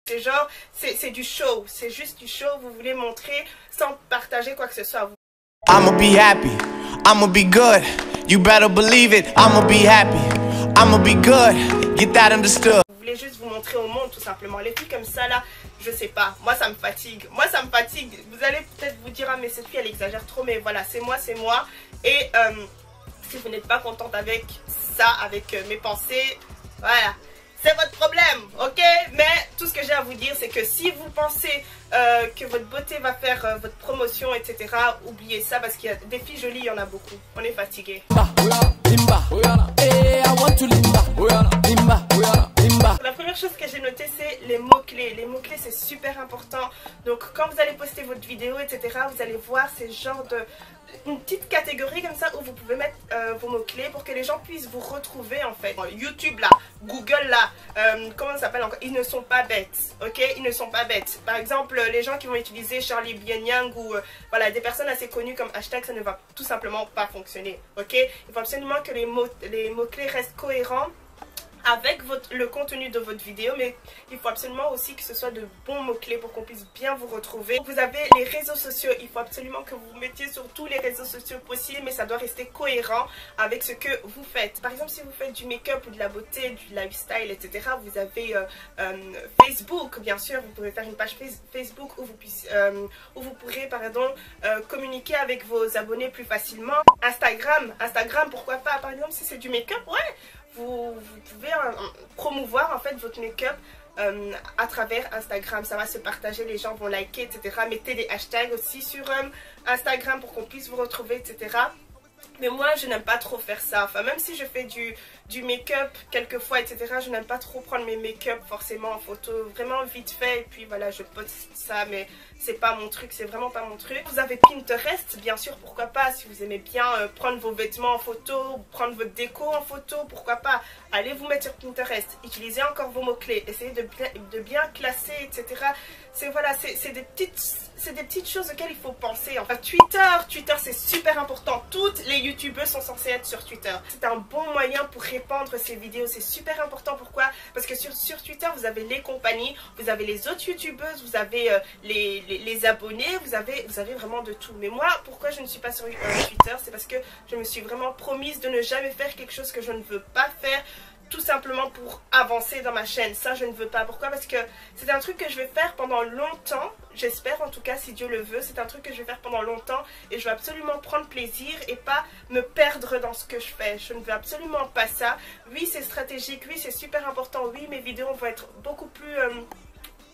C'est genre, c'est du show, c'est juste du show, vous voulez montrer sans partager quoi que ce soit. I'ma be happy, I'ma be good, you better believe it, I'ma be happy, I'ma be good, get that understood. Vous voulez juste vous montrer au monde tout simplement. Les filles comme ça là, je sais pas, moi ça me fatigue, Vous allez peut-être vous dire, ah mais cette fille elle exagère trop, mais voilà, c'est moi. Et si vous n'êtes pas contente avec ça, avec mes pensées, voilà, c'est votre problème, ok? Mais tout ce que j'ai à vous dire, c'est que si vous pensez que votre beauté va faire votre promotion, etc., oubliez ça, parce qu'il y a des filles jolies, il y en a beaucoup. On est fatigué. La première chose que j'ai notée, c'est les mots-clés. Les mots-clés, c'est super important. Donc, quand vous allez poster votre vidéo, etc., vous allez voir ces genres de... une petite catégorie comme ça où vous pouvez mettre vos mots-clés pour que les gens puissent vous retrouver en fait. YouTube là, Google là, comment ça s'appelle encore? Ils ne sont pas bêtes, ok? Ils ne sont pas bêtes. Par exemple, les gens qui vont utiliser Charlie Bianyang ou voilà, des personnes assez connues comme hashtag, ça ne va tout simplement pas fonctionner, ok? Il faut absolument que les mots-clés restent cohérents avec le contenu de votre vidéo, mais il faut absolument aussi que ce soit de bons mots-clés pour qu'on puisse bien vous retrouver. Vous avez les réseaux sociaux, il faut absolument que vous mettiez sur tous les réseaux sociaux possibles, mais ça doit rester cohérent avec ce que vous faites. Par exemple, si vous faites du make-up ou de la beauté, du lifestyle, etc., vous avez Facebook, bien sûr, vous pouvez faire une page Facebook où vous pourrez, pardon, communiquer avec vos abonnés plus facilement. Instagram, pourquoi pas? Par exemple, si c'est du make-up, ouais, vous pouvez promouvoir en fait votre make-up à travers Instagram. Ça va se partager, les gens vont liker, etc. Mettez des hashtags aussi sur Instagram pour qu'on puisse vous retrouver, etc. Mais moi, je n'aime pas trop faire ça. Enfin, même si je fais du make-up quelquefois, etc., je n'aime pas trop prendre mes make-up forcément en photo. Vraiment vite fait. Et puis voilà, je poste ça, mais c'est pas mon truc. C'est vraiment pas mon truc. Vous avez Pinterest, bien sûr, pourquoi pas. Si vous aimez bien prendre vos vêtements en photo, prendre votre déco en photo, pourquoi pas. Allez vous mettre sur Pinterest. Utilisez encore vos mots-clés. Essayez de bien classer, etc. C'est des petites choses auxquelles il faut penser. Enfin, Twitter c'est super important. Toutes les youtubeuses sont censées être sur Twitter. C'est un bon moyen pour répandre ces vidéos. C'est super important. Pourquoi? Parce que sur Twitter, vous avez les compagnies, vous avez les autres youtubeuses, vous avez les abonnés, vous avez vraiment de tout. Mais moi, pourquoi je ne suis pas sur Twitter? C'est parce que je me suis vraiment promise de ne jamais faire quelque chose que je ne veux pas faire, tout simplement pour avancer dans ma chaîne. Ça, je ne veux pas. Pourquoi? Parce que c'est un truc que je vais faire pendant longtemps. J'espère en tout cas, si Dieu le veut. C'est un truc que je vais faire pendant longtemps. Et je veux absolument prendre plaisir et pas me perdre dans ce que je fais. Je ne veux absolument pas ça. Oui, c'est stratégique. Oui, c'est super important. Oui, mes vidéos vont être beaucoup plus...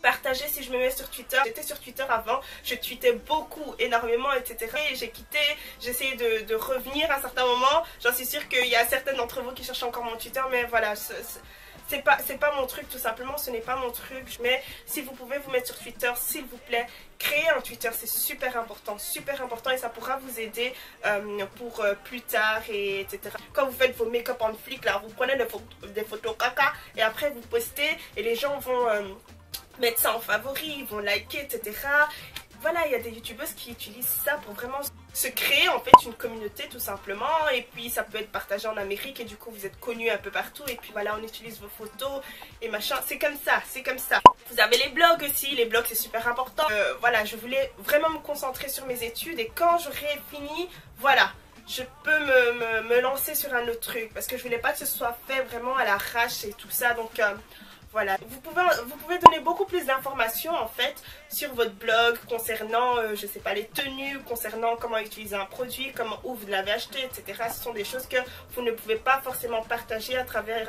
partager si je me mets sur Twitter. J'étais sur Twitter avant, je tweetais beaucoup, énormément, etc. Et j'ai quitté, j'ai essayé de revenir à un certain moment. J'en suis sûre qu'il y a certaines d'entre vous qui cherchent encore mon Twitter, mais voilà, c'est pas mon truc, tout simplement, ce n'est pas mon truc. Mais si vous pouvez vous mettre sur Twitter, s'il vous plaît, créez un Twitter, c'est super important, et ça pourra vous aider pour plus tard, et etc. Quand vous faites vos make-up en flic, là, vous prenez des photos caca, et après vous postez, et les gens vont... mettre ça en favori, ils vont liker, etc. Voilà, il y a des youtubeuses qui utilisent ça pour vraiment se créer en fait une communauté tout simplement. Et puis ça peut être partagé en Amérique et du coup vous êtes connus un peu partout. Et puis voilà, on utilise vos photos et machin. C'est comme ça, c'est comme ça. Vous avez les blogs aussi, les blogs c'est super important. Voilà, je voulais vraiment me concentrer sur mes études et quand j'aurai fini, voilà, je peux me lancer sur un autre truc. Parce que je voulais pas que ce soit fait vraiment à l'arrache et tout ça, donc... voilà, vous pouvez donner beaucoup plus d'informations en fait sur votre blog concernant, je sais pas, les tenues, concernant comment utiliser un produit, comment, où vous l'avez acheté, etc. Ce sont des choses que vous ne pouvez pas forcément partager à travers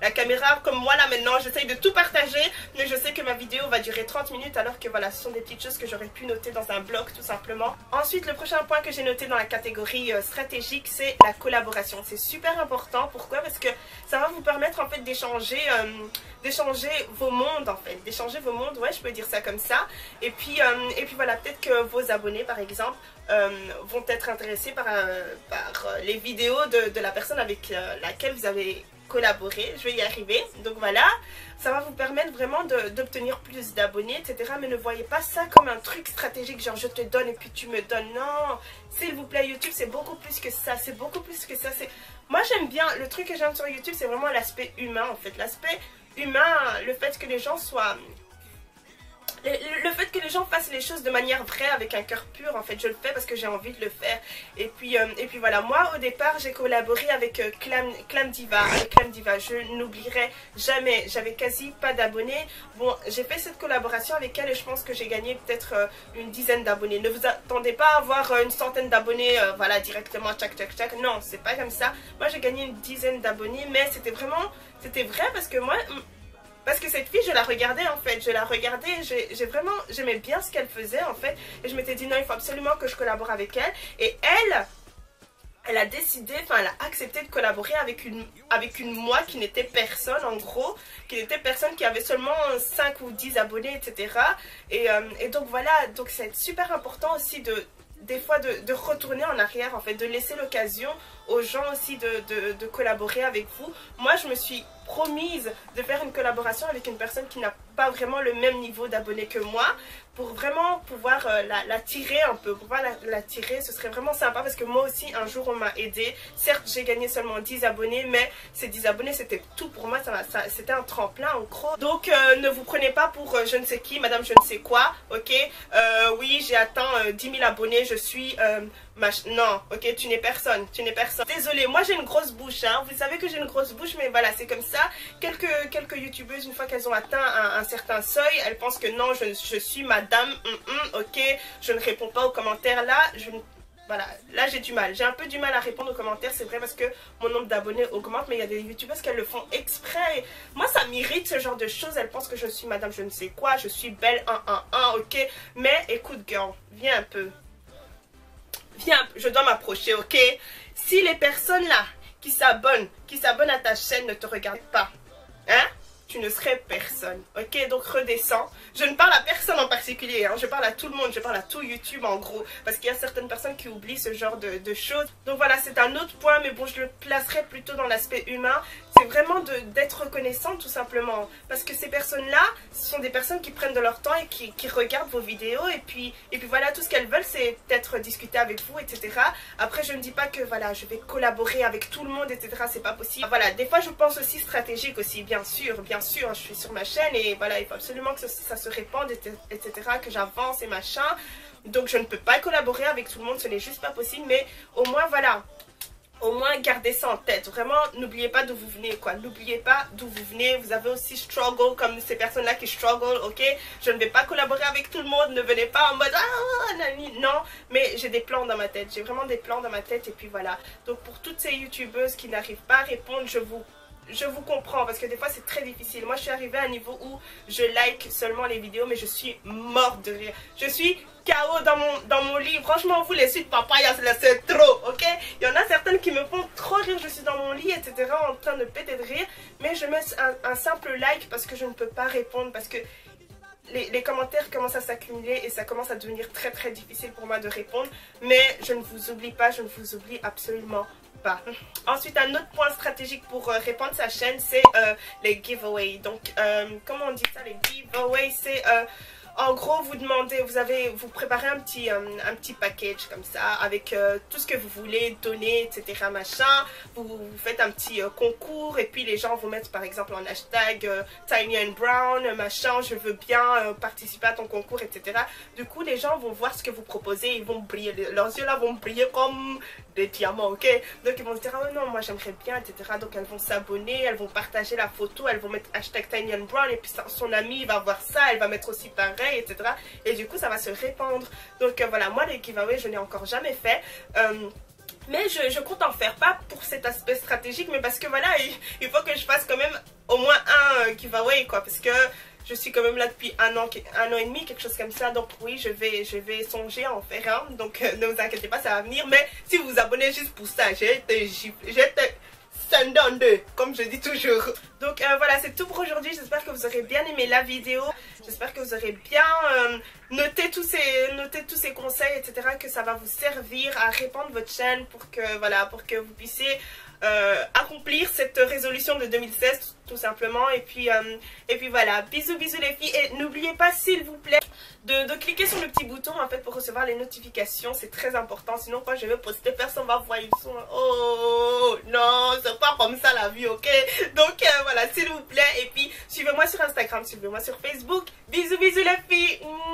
la caméra. Comme moi là maintenant, j'essaye de tout partager, mais je sais que ma vidéo va durer 30 minutes alors que voilà, ce sont des petites choses que j'aurais pu noter dans un blog tout simplement. Ensuite, le prochain point que j'ai noté dans la catégorie stratégique, c'est la collaboration. C'est super important. Pourquoi? Parce que ça va vous permettre en fait d'échanger vos mondes en fait, ouais, je peux dire ça comme ça. Et puis voilà, peut-être que vos abonnés par exemple vont être intéressés par les vidéos de la personne avec laquelle vous avez collaboré. Je vais y arriver. Donc voilà, ça va vous permettre vraiment d'obtenir plus d'abonnés, etc. Mais ne voyez pas ça comme un truc stratégique, genre je te donne et puis tu me donnes. Non, s'il vous plaît, YouTube c'est beaucoup plus que ça, c'est beaucoup plus que ça. Moi j'aime bien, le truc que j'aime sur YouTube c'est vraiment l'aspect humain en fait, l'aspect humain, le fait que les gens soient le fait que les gens fassent les choses de manière vraie, avec un cœur pur, en fait, je le fais parce que j'ai envie de le faire. Et puis voilà, moi au départ j'ai collaboré avec Clam Diva. Avec Clam Diva, je n'oublierai jamais, j'avais quasi pas d'abonnés. Bon, j'ai fait cette collaboration avec elle et je pense que j'ai gagné peut-être une dizaine d'abonnés. Ne vous attendez pas à avoir une centaine d'abonnés, voilà, directement, tchac tchac tchac. Non, c'est pas comme ça. Moi j'ai gagné une dizaine d'abonnés, mais c'était vrai parce que moi... Parce que cette fille, je la regardais en fait, j'aimais bien ce qu'elle faisait en fait. Et je m'étais dit non, il faut absolument que je collabore avec elle. Et elle a décidé, enfin elle a accepté de collaborer avec une moi qui n'était personne en gros. Qui n'était personne, qui avait seulement 5 ou 10 abonnés, etc. Et donc voilà, donc c'est super important aussi des fois de retourner en arrière en fait, de laisser l'occasion aux gens aussi de collaborer avec vous. Moi je me suis promise de faire une collaboration avec une personne qui n'a pas vraiment le même niveau d'abonnés que moi, pour vraiment pouvoir la tirer un peu, pour pouvoir la tirer, ce serait vraiment sympa parce que moi aussi un jour on m'a aidé. Certes j'ai gagné seulement 10 abonnés, mais ces 10 abonnés c'était tout pour moi, c'était un tremplin en gros. Donc ne vous prenez pas pour je ne sais qui, madame je ne sais quoi, ok. Oui j'ai atteint 10 000 abonnés, je suis... non, ok, tu n'es personne, Désolée, moi j'ai une grosse bouche, hein. Vous savez que j'ai une grosse bouche, mais voilà, c'est comme ça. Quelques youtubeuses, une fois qu'elles ont atteint un certain seuil, elles pensent que non, je suis madame, ok, je ne réponds pas aux commentaires là, voilà, là j'ai du mal, j'ai un peu du mal à répondre aux commentaires, c'est vrai parce que mon nombre d'abonnés augmente, mais il y a des youtubeuses qui le font exprès. Moi ça m'irrite ce genre de choses, elles pensent que je suis madame je ne sais quoi, je suis belle, ok, mais écoute girl, viens un peu. Viens, je dois m'approcher, ok? Si les personnes là qui s'abonnent à ta chaîne ne te regardent pas, hein? Tu ne serais personne, ok? Donc redescends. Je ne parle à personne en particulier, hein? Je parle à tout le monde, je parle à tout YouTube en gros. Parce qu'il y a certaines personnes qui oublient ce genre de choses. Donc voilà, c'est un autre point, mais bon, je le placerai plutôt dans l'aspect humain. C'est vraiment d'être reconnaissant tout simplement. Parce que ces personnes-là, ce sont des personnes qui prennent de leur temps et qui regardent vos vidéos. Et puis voilà, tout ce qu'elles veulent, c'est peut-être discuter avec vous, etc. Après, je ne dis pas que voilà, je vais collaborer avec tout le monde, etc. C'est pas possible. Voilà, des fois, je pense aussi stratégique aussi, bien sûr, je suis sur ma chaîne et voilà, il faut absolument que ça se répande, etc., que j'avance et machin. Donc je ne peux pas collaborer avec tout le monde, ce n'est juste pas possible, mais au moins voilà, au moins gardez ça en tête. Vraiment, n'oubliez pas d'où vous venez, quoi. N'oubliez pas d'où vous venez. Vous avez aussi struggle comme ces personnes-là qui struggle, ok. Je ne vais pas collaborer avec tout le monde. Ne venez pas en mode ah, nani. Non, mais j'ai des plans dans ma tête. J'ai vraiment des plans dans ma tête et puis voilà. Donc pour toutes ces youtubeuses qui n'arrivent pas à répondre, je vous comprends parce que des fois c'est très difficile. Moi je suis arrivée à un niveau où je like seulement les vidéos mais je suis morte de rire. Je suis KO dans mon lit. Franchement vous les suites papaya c'est trop, ok. Il y en a certaines qui me font trop rire. Je suis dans mon lit etc. en train de péter de rire. Mais je mets un simple like parce que je ne peux pas répondre. Parce que les commentaires commencent à s'accumuler et ça commence à devenir très très difficile pour moi de répondre. Mais je ne vous oublie pas, je ne vous oublie absolument pas. Ensuite, un autre point stratégique pour répandre sa chaîne, c'est les giveaways. Donc, comment on dit ça, les giveaways? C'est en gros, vous préparez un petit package comme ça avec tout ce que vous voulez donner, etc. machin. Vous faites un petit concours et puis les gens vous mettent par exemple en hashtag Tiny and Brown, machin, je veux bien participer à ton concours, etc. Du coup, les gens vont voir ce que vous proposez, ils vont briller, leurs yeux là vont briller comme des diamants, ok. Donc ils vont se dire ah non, moi j'aimerais bien, etc. Donc elles vont s'abonner, elles vont partager la photo, elles vont mettre hashtag Tiny and Brown et puis son ami va voir ça, elle va mettre aussi pareil, etc. Et du coup ça va se répandre. Donc voilà, moi les giveaways je n'ai encore jamais fait. Mais je compte en faire, pas pour cet aspect stratégique, mais parce que voilà, il faut que je fasse quand même au moins un giveaway, quoi. Parce que je suis quand même là depuis un an et demi, quelque chose comme ça. Donc oui, je vais songer à en faire un. Donc ne vous inquiétez pas, ça va venir. Mais si vous vous abonnez juste pour ça, j'ai en deux, comme je dis toujours. Donc voilà, c'est tout pour aujourd'hui. J'espère que vous aurez bien aimé la vidéo. J'espère que vous aurez bien noté tous ces conseils, etc. Que ça va vous servir à répandre votre chaîne pour que, voilà, pour que vous puissiez accomplir cette résolution de 2016 tout simplement. Et puis voilà, bisous les filles. Et n'oubliez pas s'il vous plaît de cliquer sur le petit bouton en fait pour recevoir les notifications. C'est très important, sinon quand je vais poster personne va voir, ils sont oh non, c'est pas comme ça la vie, ok. Donc voilà, s'il vous plaît. Et puis suivez-moi sur Instagram, suivez-moi sur Facebook. Bisous les filles. bisous.